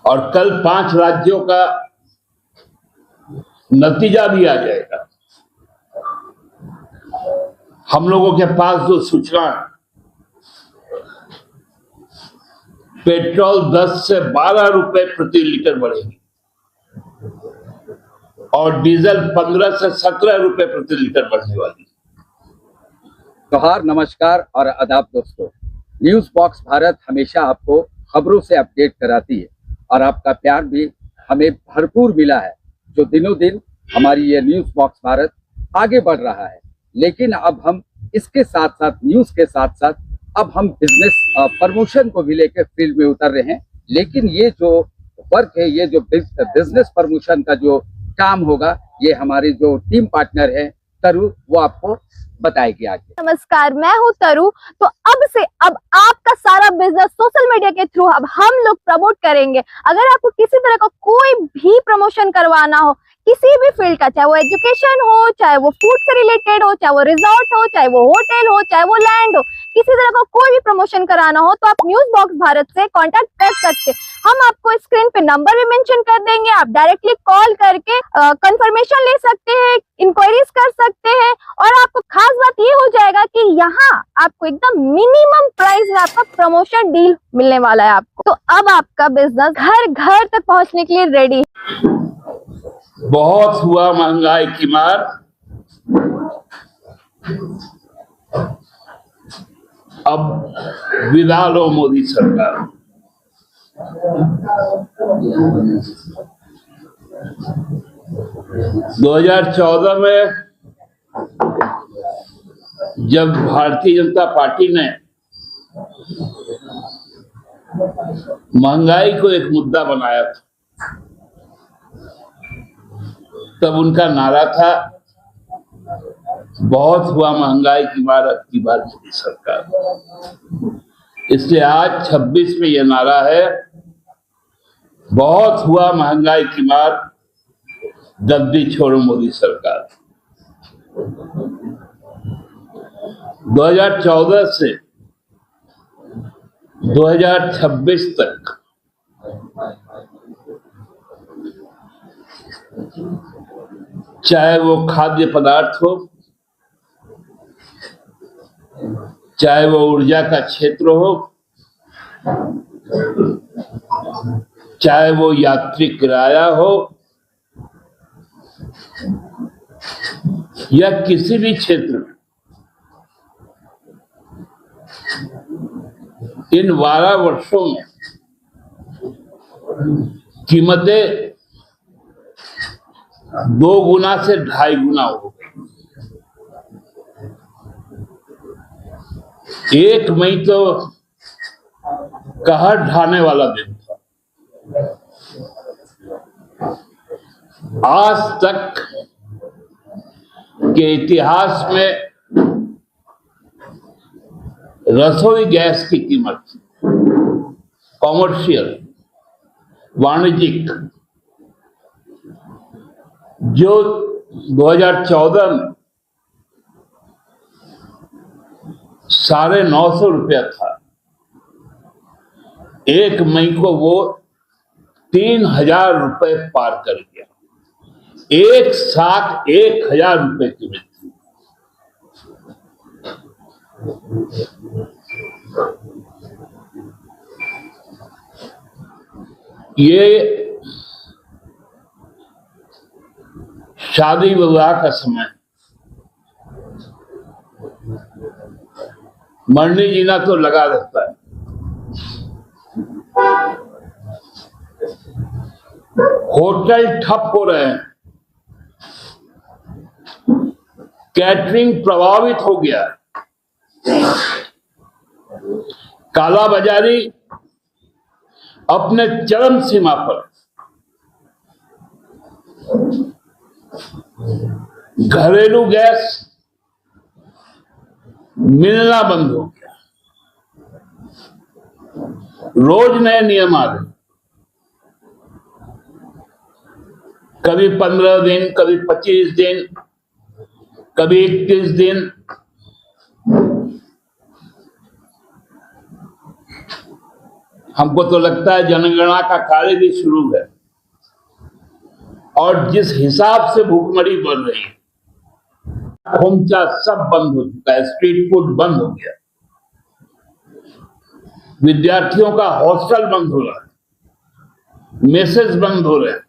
और कल 5 राज्यों का नतीजा भी आ जाएगा। हम लोगों के पास जो सूचना है, पेट्रोल 10 से 12 रुपए प्रति लीटर बढ़ेगी और डीजल 15 से 17 रुपए प्रति लीटर बढ़ने वाली। जोहार, नमस्कार और आदाब दोस्तों। न्यूज बॉक्स भारत हमेशा आपको खबरों से अपडेट कराती है और आपका प्यार भी हमें भरपूर मिला है, जो दिनों दिन हमारी ये न्यूज बॉक्स भारत आगे बढ़ रहा है। लेकिन अब हम इसके साथ साथ न्यूज के साथ साथ अब हम बिजनेस प्रमोशन को भी लेकर फील्ड में उतर रहे हैं। लेकिन ये जो वर्क है, ये जो बिजनेस प्रमोशन का जो काम होगा, ये हमारे जो टीम पार्टनर है तरु, वो आपको बताएगी आगे। नमस्कार, मैं हूँ तरु। तो अब आपका सारा बिजनेस सोशल मीडिया के थ्रू अब हम लोग प्रमोट करेंगे। अगर आपको किसी तरह का कोई भी प्रमोशन करवाना हो, किसी भी फील्ड का, चाहे वो एजुकेशन हो, चाहे वो फूड से रिलेटेड हो, चाहे वो रिजॉर्ट हो, चाहे वो होटल हो, चाहे वो लैंड हो, किसी तरह का कोई भी प्रमोशन कराना हो तो आप न्यूज बॉक्स भारत से कांटेक्ट कर सकते हैं। हम आपको स्क्रीन पे नंबर भी मेंशन कर देंगे, आप डायरेक्टली कॉल करके कंफर्मेशन ले सकते हैं, इंक्वायरीज कर सकते हैं। और आपको खास बात ये हो जाएगा कि यहाँ आपको एकदम मिनिमम प्राइस में आपका प्रमोशन डील मिलने वाला है आपको। तो अब आपका बिजनेस घर घर तक पहुंचने के लिए रेडी। बहुत हुआ महंगाई की मार, अब विदा लो मोदी सरकार। दो 2014 में जब भारतीय जनता पार्टी ने महंगाई को एक मुद्दा बनाया था, तब उनका नारा था, बहुत हुआ महंगाई की मार, अब की बार मोदी सरकार। इसलिए आज 26 में यह नारा है, बहुत हुआ महंगाई की मार, गद्दी छोड़ो मोदी सरकार। 2014 से 2026 तक चाहे वो खाद्य पदार्थ हो, चाहे वो ऊर्जा का क्षेत्र हो, चाहे वो यात्री किराया हो, या किसी भी क्षेत्र में, इन 12 वर्षों में कीमतें 2 गुना से 2.5 गुना हो गई। 1 मई तो कहर ढाने वाला दिन था। आज तक के इतिहास में रसोई गैस की कीमत, कॉमर्शियल, वाणिज्यिक, जो 2014 में 950 रुपया था, 1 मई को वो 3000 रुपए पार कर गया। एक साथ 1000 रुपए की वृद्धि। ये शादी विवाह का समय, मरने जीना तो लगा रहता है। होटल ठप हो रहे हैं, कैटरिंग प्रभावित हो गया, कालाबाजारी अपने चरम सीमा पर, घरेलू गैस मिलना बंद हो गया, रोज नए नियम आ रहे, कभी 15 दिन, कभी 25 दिन, कभी 21 दिन। हमको तो लगता है जनगणना का कार्य भी शुरू है, और जिस हिसाब से भूखमरी बढ़ रही है, खोमचा सब बंद हो चुका है, स्ट्रीट फूड बंद हो गया, विद्यार्थियों का हॉस्टल बंद हो रहा है, मेसेज बंद हो रहे हैं।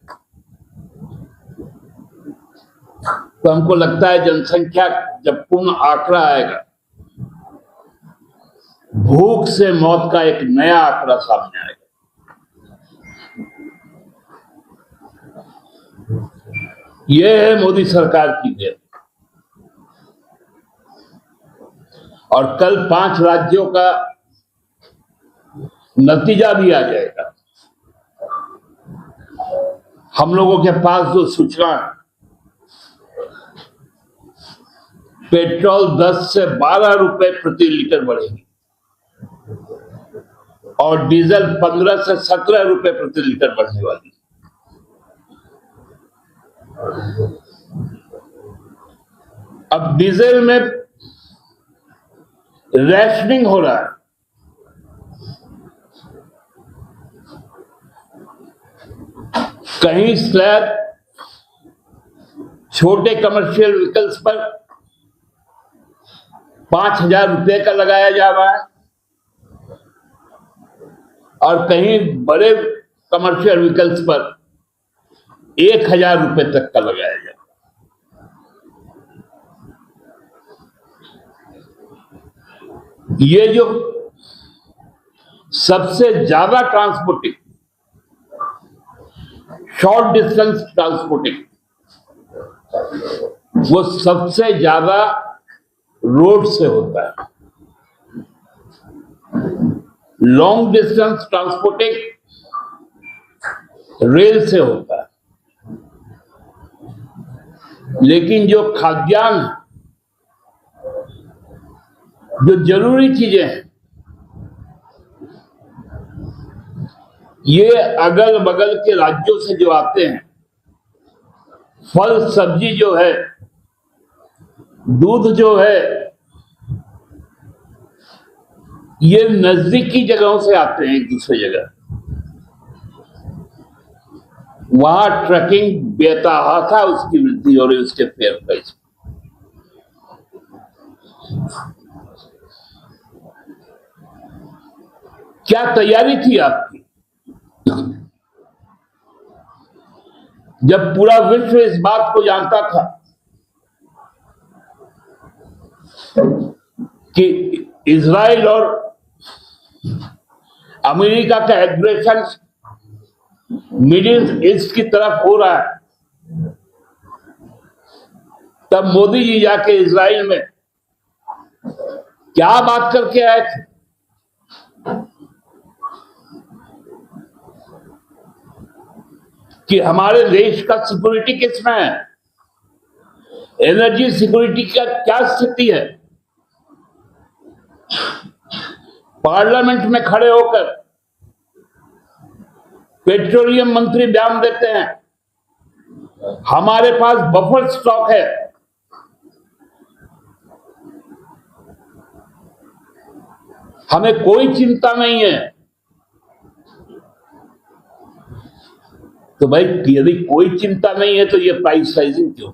तो हमको लगता है जनसंख्या जब पूर्ण आंकड़ा आएगा, भूख से मौत का एक नया आंकड़ा सामने आएगा। यह है मोदी सरकार की देन। और कल 5 राज्यों का नतीजा भी आ जाएगा। हम लोगों के पास जो सूचना है, पेट्रोल 10 से 12 रुपए प्रति लीटर बढ़ेगी और डीजल 15 से 17 रुपए प्रति लीटर बढ़ने वाली है। अब डीजल में रैशनिंग हो रहा है। कहीं स्लैब छोटे कमर्शियल व्हीकल्स पर 5,000 रुपए का लगाया जा रहा है और कहीं बड़े कमर्शियल व्हीकल्स पर 1,000 रुपए तक का लगाया जा रहा है। ये जो सबसे ज्यादा ट्रांसपोर्टिंग, शॉर्ट डिस्टेंस ट्रांसपोर्टिंग, वो सबसे ज्यादा रोड से होता है। लॉन्ग डिस्टेंस ट्रांसपोर्टिंग रेल से होता है। लेकिन जो खाद्यान्न, जो जरूरी चीजें हैं, ये अगल बगल के राज्यों से जो आते हैं, फल सब्जी जो है, दूध जो है, ये नजदीकी जगहों से आते हैं एक दूसरे जगह। वहां ट्रकिंग बेतहाशा उसकी वृद्धि हो रही, उसके फेयर प्राइस। क्या तैयारी थी आपकी जब पूरा विश्व इस बात को जानता था कि इजराइल और अमेरिका का एग्रेशन मिडिल ईस्ट की तरफ हो रहा है? तब मोदी जी जाके इजराइल में क्या बात करके आए थे? कि हमारे देश का सिक्योरिटी किसमें है, एनर्जी सिक्योरिटी का क्या स्थिति है। पार्लियामेंट में खड़े होकर पेट्रोलियम मंत्री बयान देते हैं, हमारे पास बफर स्टॉक है। हमें कोई चिंता नहीं है। तो भाई यदि कोई चिंता नहीं है तो ये प्राइस राइजिंग क्यों?